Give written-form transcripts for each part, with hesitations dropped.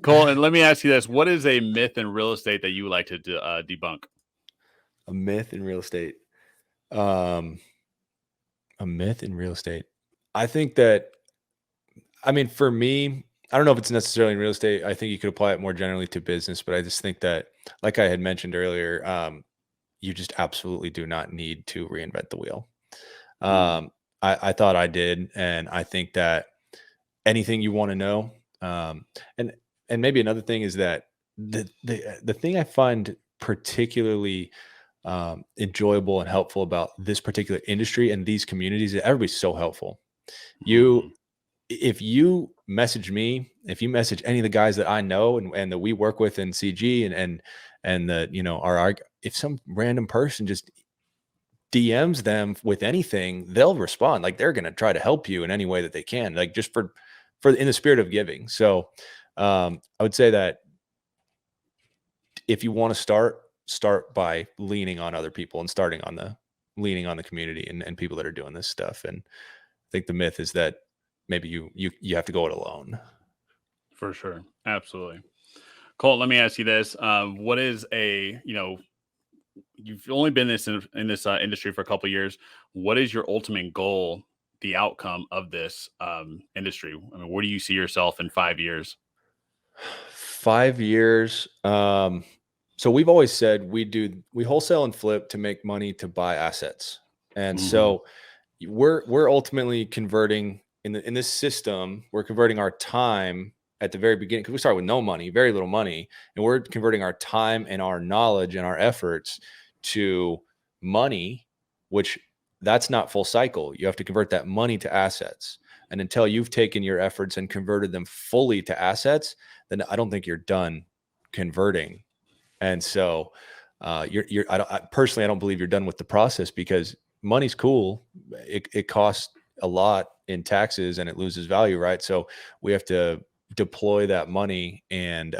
Cole, and let me ask you this: what is a myth in real estate that you would like to debunk? A myth in real estate. Um, a myth in real estate. I think that, I mean, for me, I don't know if it's necessarily in real estate. I think you could apply it more generally to business, but I just think that, like I had mentioned earlier, you just absolutely do not need to reinvent the wheel. Mm, Um, I thought I did, and I think that anything you want to know, um, and and maybe another thing is that the thing I find particularly enjoyable and helpful about this particular industry and these communities is everybody's so helpful. You mm, if you message me, if you message any of the guys that I know and that we work with in CG and the our if some random person just DMs them with anything, they'll respond. Like they're going to try to help you in any way that they can, like just for in the spirit of giving. So I would say that if you want to start by leaning on other people and starting on the leaning on the community and people that are doing this stuff. And I think the myth is that maybe you have to go it alone. for sure, absolutely. Cole, let me ask you this: what is you've only been in this industry for a couple of years. What is your ultimate goal? The outcome of this industry. I mean, where do you see yourself in 5 years? 5 years. So we've always said we wholesale and flip to make money to buy assets. And Hmm. so we're ultimately converting in this system, we're converting our time at the very beginning because we start with no money, very little money, and we're converting our time and our knowledge and our efforts to money, which that's not full cycle. You have to convert that money to assets. And until you've taken your efforts and converted them fully to assets, then I don't think you're done converting. And so personally, I don't believe you're done with the process because money's cool. It costs a lot in taxes and it loses value, right? So we have to deploy that money and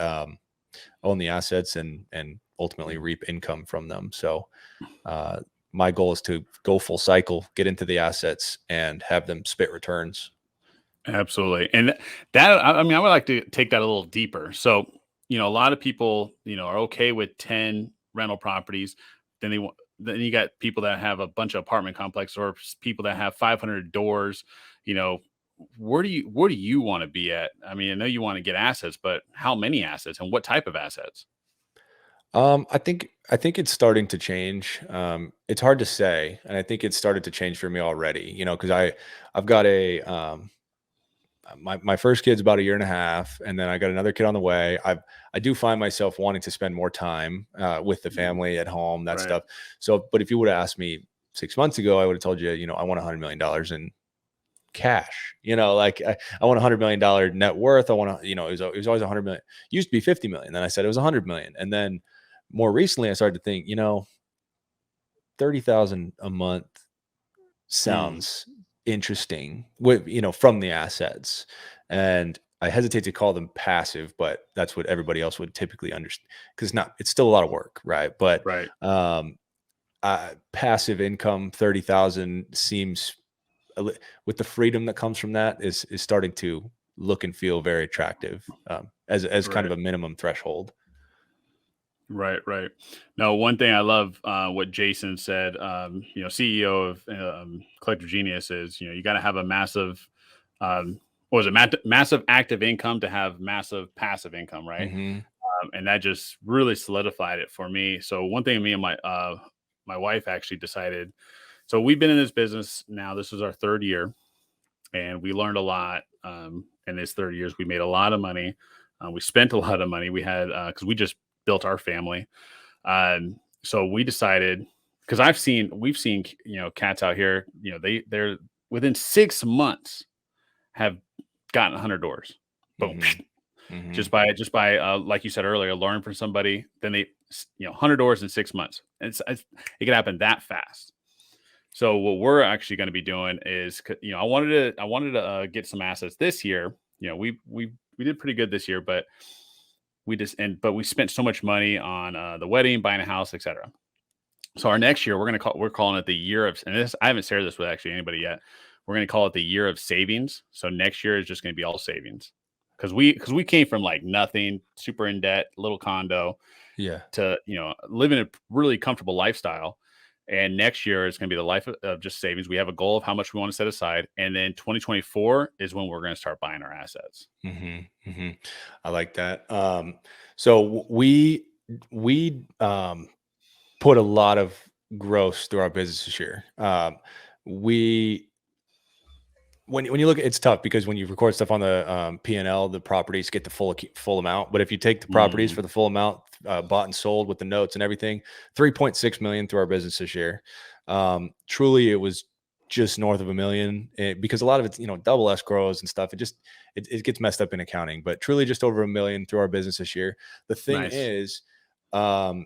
own the assets and ultimately reap income from them. So uh, my goal is to go full cycle, get into the assets, and have them spit returns. Absolutely. And that, I mean, I would like to take that a little deeper. So, a lot of people, are okay with 10 rental properties. Then then you got people that have a bunch of apartment complexes or people that have 500 doors. You know, where do you want to be at? I mean, I know you want to get assets, but how many assets and what type of assets? I think it's starting to change. It's hard to say, and I think it's started to change for me already. Because I've got my first kid's about a year and a half, and then I got another kid on the way. I do find myself wanting to spend more time with the Mm, family at home, that right. stuff. So, but if you would have asked me 6 months ago, I would have told you, I want $100 million in cash. Like I want $100 million net worth. I want to, it was always 100 million. It used to be 50 million. Then I said it was 100 million, and then more recently I started to think, 30,000 a month Mm, sounds interesting with from the assets. And I hesitate to call them passive, but that's what everybody else would typically understand because it's still a lot of work, right? But right. um passive income 30,000 seems with the freedom that comes from that is starting to look and feel very attractive, as kind of Right. a minimum threshold. Right, right. No, one thing I love what Jason said, CEO of Collective Genius is, you got to have a massive, what was it, massive active income to have massive passive income, right? Hmm. And that just really solidified it for me. So one thing me and my wife actually decided. So we've been in this business now. This is our third year, and we learned a lot. In this 30 years, we made a lot of money. We spent a lot of money. We had because we just built our family. So we decided because we've seen cats out here. They're within 6 months have gotten 100 doors. Boom, Hmm. Hmm. just by like you said earlier, learn from somebody. Then they 100 doors in 6 months. It can happen that fast. So what we're actually going to be doing is, I wanted to get some assets this year. We did pretty good this year, but we spent so much money on the wedding, buying a house, etc. So our next year we're calling it the year of, and this I haven't shared this with actually anybody yet. We're going to call it the year of savings. So next year is just going to be all savings. because we came from like nothing, super in debt, little condo, Yeah. to living a really comfortable lifestyle. And next year is going to be the life of just savings. We have a goal of how much we want to set aside, and then 2024 is when we're going to start buying our assets. I like that. So we put a lot of growth through our business this year. We when you look at, it's tough because when you record stuff on the P&L, the properties get the full amount. But if you take the properties Mm, for the full amount, bought and sold with the notes and everything, 3.6 million through our business this year. Truly, it was just north of a million, because a lot of it's double escrows and stuff. It gets messed up in accounting, but truly just over a million through our business this year. The thing nice. is, um,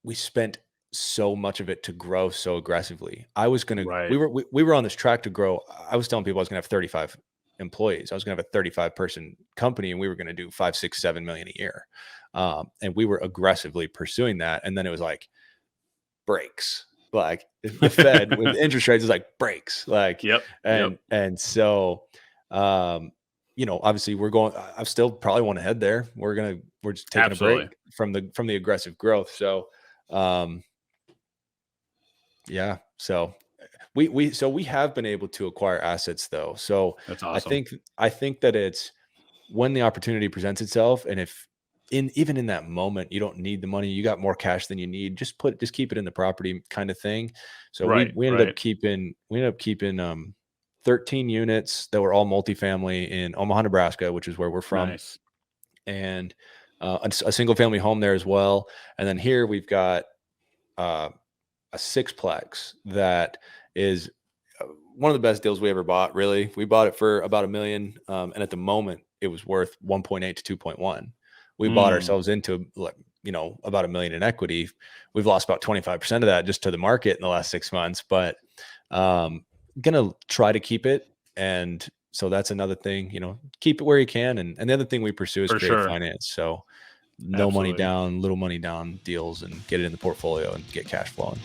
we spent so much of it to grow so aggressively. I was gonna Right. we were on this track to grow. I was telling people I was gonna have 35 employees. I was gonna have a 35 person company, and we were gonna do 5, 6, 7 million a year. And we were aggressively pursuing that. And then it was like breaks. Like the Fed with interest rates is like breaks. Like Yep. Yep. and so obviously I still probably want to head there. We're just taking a break Absolutely. from the aggressive growth. So um yeah. So we have been able to acquire assets though. So That's I awesome. think I think that it's when the opportunity presents itself, and if even in that moment you don't need the money, you got more cash than you need, just keep it in the property kind of thing. So we Right. we ended Right. up keeping 13 units that were all multifamily in Omaha, Nebraska, which is where we're from, Nice. and a single family home there as well. And then here we've got uh, a sixplex that is one of the best deals we ever bought. Really, we bought it for about a million, and at the moment, it was worth 1.8 to 2.1. We bought Mm, ourselves into about a million in equity. We've lost about 25% of that just to the market in the last 6 months, but gonna try to keep it. And so that's another thing. Keep it where you can. And the other thing we pursue is for creative sure. finance. So no money Absolutely. down, little money down deals, and get it in the portfolio and get cash flowing.